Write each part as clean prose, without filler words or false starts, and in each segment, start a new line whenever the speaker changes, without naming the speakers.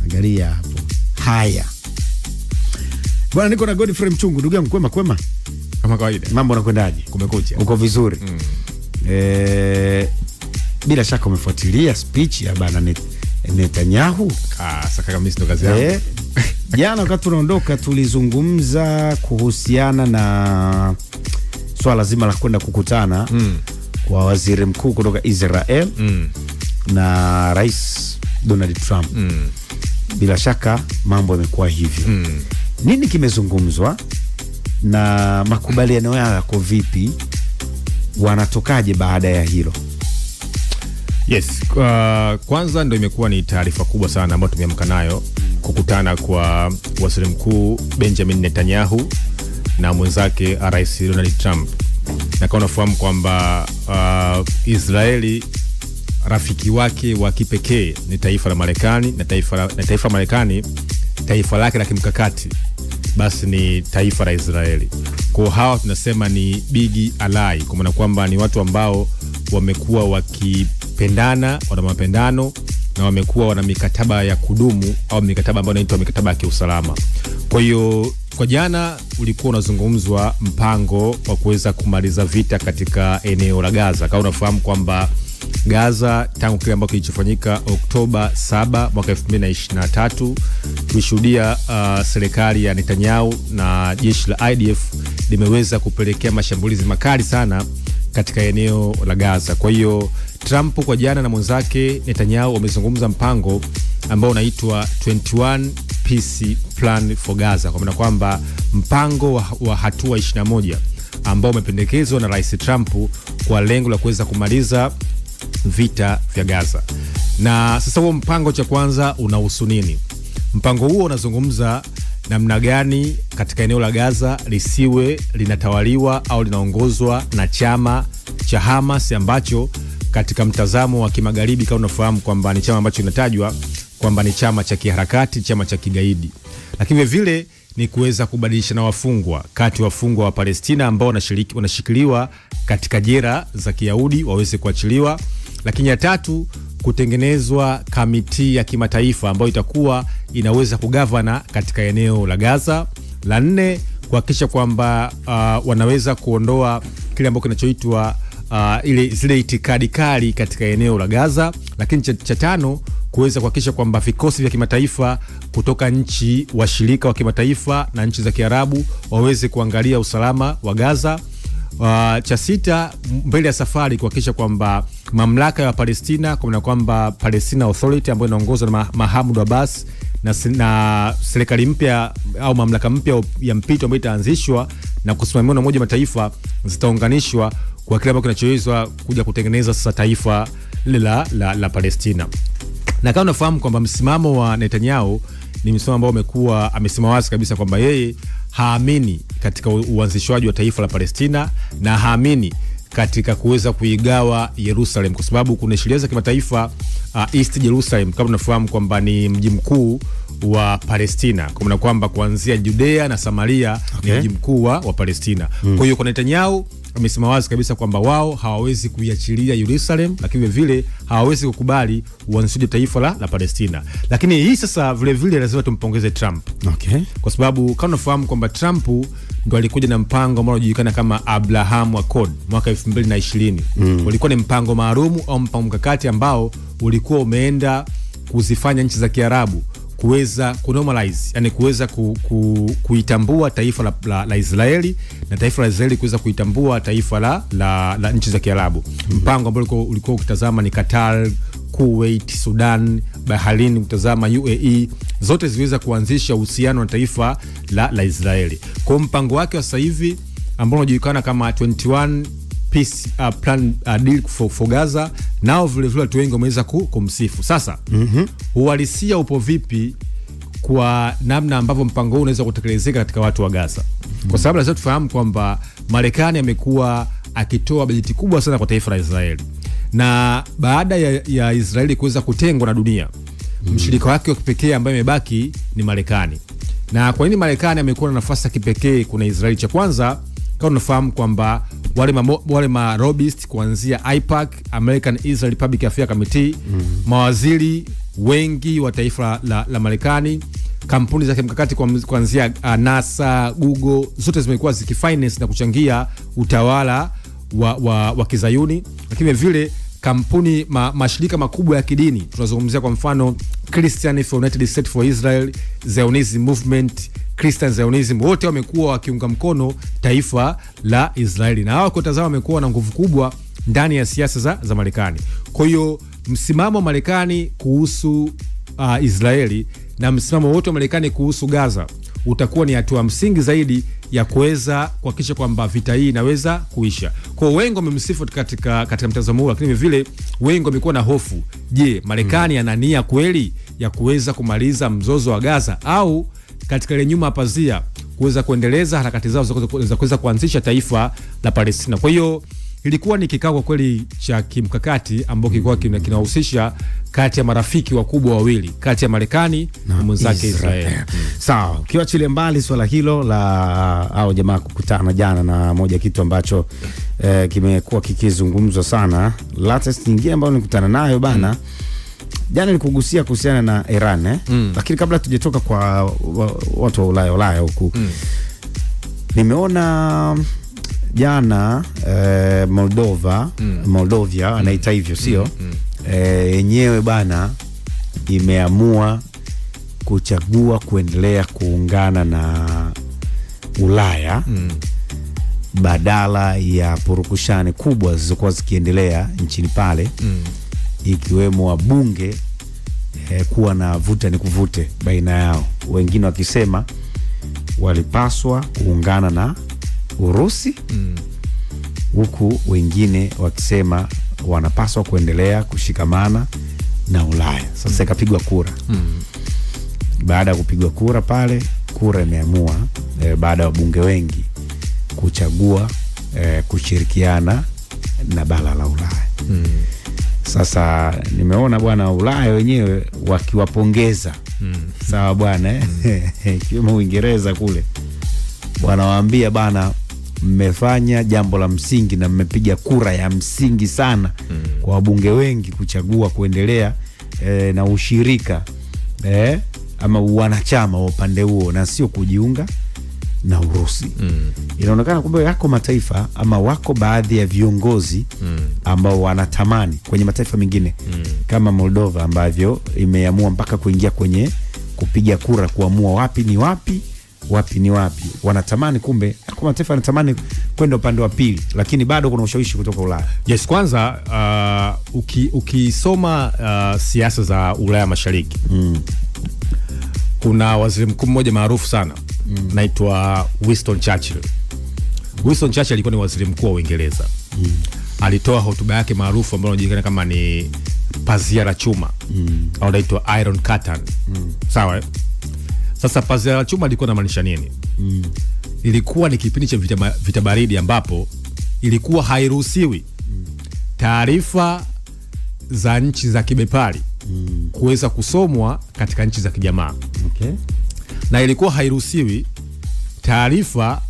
Angalia hapo. Haya. Bwana, niko na Godfrey Mchungu. Ndugu yangu, kwema?
Kama kawaida.
Mambo yanakwendaje?
Kumekucha.
Uko vizuri? Bila shaka umefuatilia speech ya bana Netanyahu.
Saka kama ndo kazi yangu.
Jana wakati tunaondoka tulizungumza kuhusiana na swala zima la kwenda kukutana kwa waziri mkuu kutoka Israel na Rais Donald Trump. Bila shaka mambo yamekuwa hivyo. Nini kimezungumzwa na makubaliano yako vipi? Wanatokaje baada ya hilo?
Yes, kwanza ndio imekuwa ni taarifa kubwa sana ambayo tumeamka nayo, kukutana kwa waziri mkuu Benjamin Netanyahu na mwenzake Rais Donald Trump. Na kama unafahamu kwamba Israeli rafiki wake wa kipekee ni taifa la Marekani, na taifa la Marekani taifa lake la kimkakati basi ni taifa la Israeli. Kwa hawa tunasema ni big ally, kwa maana kwamba ni watu ambao wamekuwa wakipendana, wana mapendano na wamekuwa wana mikataba ya kudumu au mikataba ambayo inaitwa mikataba ya kiusalama. Kwa hiyo kwa jana ulikuwa unazungumzwa mpango wa kuweza kumaliza vita katika eneo la Gaza. Kama unafahamu kwamba Gaza tangu kile ambacho kilichofanyika Oktoba 7 mwaka 2023 tulishuhudia serikali ya Netanyahu na jeshi la IDF limeweza kupelekea mashambulizi makali sana katika eneo la Gaza. Kwa hiyo Trump kwa jana na mwenzake Netanyahu wamezungumza mpango ambao unaitwa 21 peace plan for Gaza, kwa maana kwamba mpango wa hatua 21 ambao umependekezwa na Rais Trump kwa lengo la kuweza kumaliza vita vya Gaza. Na sasa huo mpango cha kwanza unahusu nini? Mpango huo unazungumza namna gani katika eneo la Gaza lisiwe linatawaliwa au linaongozwa na chama cha Hamas, ambacho katika mtazamo wa kimagharibi kama unafahamu kwamba ni chama ambacho kinatajwa kwamba ni chama cha kiharakati, chama cha kigaidi. Lakini vile ni kuweza kubadilishana wafungwa kati wafungwa wa Palestina ambao wanashikiliwa katika jela za Kiyahudi waweze kuachiliwa. Lakini ya tatu, kutengenezwa kamiti ya kimataifa ambayo itakuwa inaweza kugavana katika eneo la Gaza. La nne, kuhakikisha kwamba wanaweza kuondoa kile ambacho kinachoitwa zile itikadi kali katika eneo la Gaza. Lakini cha tano, kuweza kuhakikisha kwamba vikosi vya kimataifa kutoka nchi washirika wa kimataifa na nchi za Kiarabu waweze kuangalia usalama wa Gaza. Cha sita, mbele ya safari kuhakikisha kwamba mamlaka ya Palestina, kwa maana kwamba Palestina Authority ambayo inaongozwa na Mahmoud Abbas na serikali mpya au mamlaka mpya ya mpito ambayo itaanzishwa na kusimamiwa na Umoja wa Mataifa, zitaunganishwa kwa kile ambacho kinachowezwa kuja kutengeneza sasa taifa lile la Palestina. Na kama unafahamu kwamba msimamo wa Netanyahu ni msimamo ambao amesema wazi kabisa kwamba yeye haamini katika uanzishwaji wa taifa la Palestina na haamini katika kuweza kuigawa Yerusalem, kwa sababu kuna sheria za kimataifa. East Jerusalem kama unafahamu kwamba ni mji mkuu wa Palestina, kwa maana kwamba kuanzia Judea na Samaria ni mji mkuu wa Palestina. Kwa hiyo kwa Netanyahu amesema wazi kabisa kwamba wao hawawezi kuiachilia Jerusalem, lakini vile hawawezi kukubali uanzishaji taifa la Palestina. Lakini hii sasa vile lazima tumpongeze Trump. Kwa sababu kama unafahamu kwamba Trump ndo alikuja na mpango ambao unajulikana kama Abraham Accord mwaka 2020. Ulikuwa ni mpango maalum au mpango mkakati ambao ulikuwa umeenda kuzifanya nchi za Kiarabu kuweza kunormalize, yani kuweza kuitambua taifa la Israeli na taifa la Israeli kuweza kuitambua taifa la nchi za Kiarabu. Mpango ambao ulikuwa ukitazama ni Qatar, Kuwait, Sudan, Bahrain, ukitazama UAE, zote ziweza kuanzisha uhusiano na taifa la Israeli. Kwa mpango wake wa sasa hivi ambao unajulikana kama 21 peace plan deal for Gaza, nao vile watu wengi wameweza kumsifu. Sasa uhalisia upo vipi kwa namna ambavyo mpango huu unaweza kutekelezeka katika watu wa Gaza? Kwa sababu lazima tufahamu kwamba Marekani amekuwa akitoa bajeti kubwa sana kwa taifa la Israeli, na baada ya Israeli kuweza kutengwa na dunia, mshirika wake wa kipekee ambaye imebaki ni Marekani. Na kwa nini Marekani amekuwa na nafasi ya kipekee kuna Israeli? Cha kwanza, kama unafahamu kwamba wale ma lobbyist kuanzia AIPAC, American Israel Republic Affairs Committee, mawaziri wengi wa taifa la Marekani, kampuni za kimkakati kuanzia NASA, Google, zote zimekuwa zikifinance na kuchangia utawala wa Kizayuni. Lakini vile kampuni mashirika makubwa ya kidini, tunazungumzia kwa mfano Christian for United States for Israel, Zionism Movement, Christian Zionism, wote wamekuwa wakiunga mkono taifa la Israeli, na hao kutazama wamekuwa na nguvu kubwa ndani ya siasa za Marekani. Kwa hiyo msimamo wa Marekani kuhusu Israeli na msimamo wote wa Marekani kuhusu Gaza utakuwa ni hatua msingi zaidi ya kuweza kuhakikisha kwamba vita hii inaweza kuisha. Kwa wengi wamemsifu katika mtazamo huu, lakini vile wengi wamekuwa na hofu. Je, Marekani ana nia kweli ya kuweza kumaliza mzozo wa Gaza, au katika ile nyuma pazia kuweza kuendeleza harakati zao za kuweza kuanzisha taifa la Palestina? Kwa hiyo ilikuwa ni kikao kwa kweli cha kimkakati ambao kilikuwa kinahusisha kati ya marafiki wakubwa wawili, kati ya Marekani na mwenzake Israeli.
Sawa, ukiachilia mbali swala hilo la au jamaa kukutana jana, na moja kitu ambacho kimekuwa kikizungumzwa sana, latest nyingine ambayo nilikutana nayo bana, jana nilikugusia kuhusiana na Iran lakini kabla tujetoka kwa watu wa Ulaya huku, nimeona jana Moldovia anaita hivyo, sio? Yenyewe bana imeamua kuchagua kuendelea kuungana na Ulaya badala ya purukushani kubwa zilizokuwa zikiendelea nchini pale, ikiwemo wabunge kuwa na vuta ni kuvute baina yao, wengine wakisema walipaswa kuungana na Urusi, huku wengine wakisema wanapaswa kuendelea kushikamana na Ulaya. Sasa ikapigwa kura. Baada ya kupigwa kura pale, kura imeamua baada ya wabunge wengi kuchagua kushirikiana na bara la Ulaya. Sasa nimeona bwana Ulaya wenyewe wakiwapongeza. Sawa bwana, kiwemo Uingereza kule wanawaambia bana, mmefanya jambo la msingi na mmepiga kura ya msingi sana kwa wabunge wengi kuchagua kuendelea na ushirika ama wanachama wa upande huo na sio kujiunga na Urusi. Inaonekana kumbe yako mataifa ama wako baadhi ya viongozi ambao wanatamani kwenye mataifa mengine kama Moldova ambavyo imeamua mpaka kuingia kwenye kupiga kura kuamua wapi ni wapi, wapi ni wapi. Wanatamani kumbe kwa mataifa wanatamani kwenda upande wa pili, lakini bado kuna ushawishi kutoka Ulaya.
Yes, kwanza ukisoma siasa za Ulaya Mashariki, kuna waziri mkuu mmoja maarufu sana anaitwa Winston Churchill. Winston Churchill alikuwa ni waziri mkuu wa Uingereza. Alitoa hotuba yake maarufu ambayo inajulikana kama ni pazia la chuma au inaitwa Iron Curtain. Sawa? Sasa pazia la chuma ilikuwa inamaanisha nini? Ilikuwa ni kipindi cha vita baridi ambapo ilikuwa hairuhusiwi taarifa za nchi za kibepari kuweza kusomwa katika nchi za kijamaa. Na ilikuwa hairuhusiwi taarifa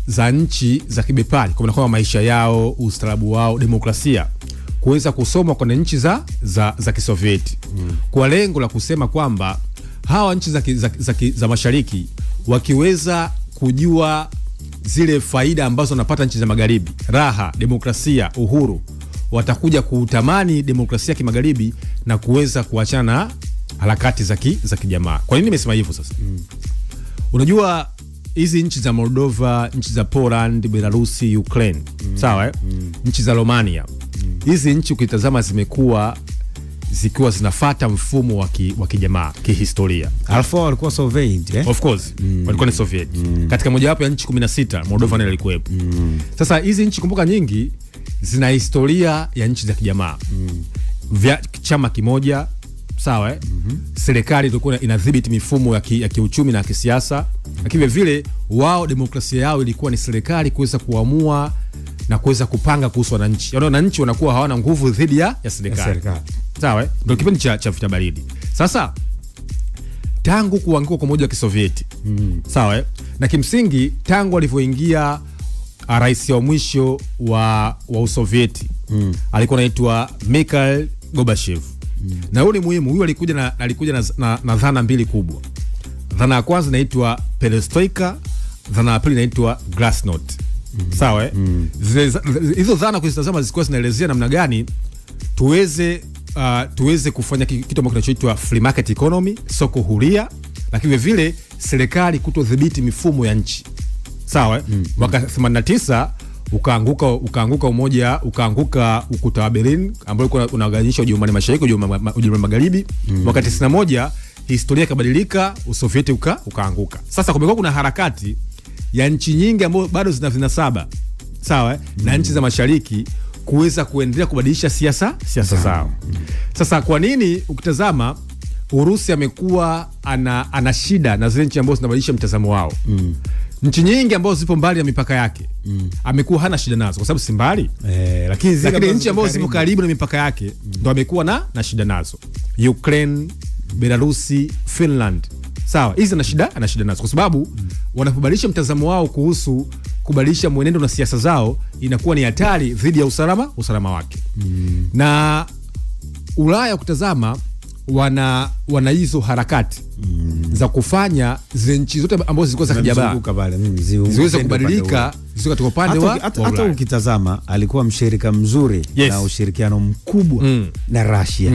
za nchi za kibepari kwa maana maisha yao, ustaarabu wao, demokrasia kuweza kusomwa kwenye nchi za Kisovieti. Kwa lengo la kusema kwamba hawa nchi za mashariki wakiweza kujua zile faida ambazo wanapata nchi za magharibi, raha, demokrasia, uhuru, watakuja kutamani demokrasia ya kimagharibi na kuweza kuachana na harakati za kijamaa. Kwa nini nimesema hivyo sasa? Unajua hizi nchi za Moldova, nchi za Poland, Belarusi, Ukraine, sawa nchi za Romania, hizi nchi ukitazama zimekuwa zikiwa zinafuata mfumo wa kijamaa kihistoria.
Alfa walikuwa Soviet,
Of course, walikuwa ni Soviet. Katika mojawapo ya nchi 16, Moldova nayo ilikuwepo. Sasa hizi nchi kumbuka nyingi zina historia ya nchi za kijamaa. Vya chama kimoja, sawa serikali ilikuwa inadhibiti mifumo ya kiuchumi na kisiasa, lakini vile wao demokrasia yao ilikuwa ni serikali kuweza kuamua na kuweza kupanga kuhusu wananchi. Yaani wananchi wanakuwa hawana nguvu dhidi ya serikali. Sawa? Ndio kipindi cha vita baridi. Sasa tangu kuanguka kwa Umoja wa Kisovieti, sawa? Na kimsingi tangu walivyoingia rais wa mwisho wa Usovieti alikuwa anaitwa Mikhail Gorbachev. Na huyo ni muhimu. Huyo alikuja na dhana mbili kubwa. Dhana ya kwanza inaitwa perestroika, dhana ya pili inaitwa glasnost. Sawa hizo dhana kuzitazama zilikuwa zinaelezea namna gani tuweze kufanya kitu ambacho kinachoitwa free market economy, soko huria, lakini vile serikali kutodhibiti mifumo ya nchi. Sawa mwaka 89 ukaanguka ukuta wa Berlin ambao ulikuwa unaunganisha Ujerumani Mashariki Ujerumani Magharibi. Mwaka 91 historia ikabadilika, Usovieti ukaanguka. Sasa kumekuwa kuna harakati ya nchi nyingi ambazo bado zina vinasaba sawa na nchi za mashariki kuweza kuendelea kubadilisha siasa zao. Sasa kwa nini ukitazama Urusi amekuwa ana shida na zile nchi ambazo zinabadilisha mtazamo wao? Nchi nyingi ambazo zipo mbali na mipaka yake amekuwa hana shida nazo kwa sababu si mbali, lakini nchi ambazo zipo karibu na mipaka yake ndo amekuwa na shida nazo. Ukraine, Belarusi, Finland. Sawa, hizi ana shida nazo kwa sababu wanapobadilisha mtazamo wao kuhusu kubadilisha mwenendo na siasa zao, inakuwa ni hatari dhidi ya usalama wake. Na Ulaya kutazama wana hizo harakati za kufanya zile nchi zote ambazo zilikuwa za kijabaa ziweze kubadilika zisiwe katika upande wa
hata ukitazama alikuwa mshirika mzuri na ushirikiano mkubwa na Russia.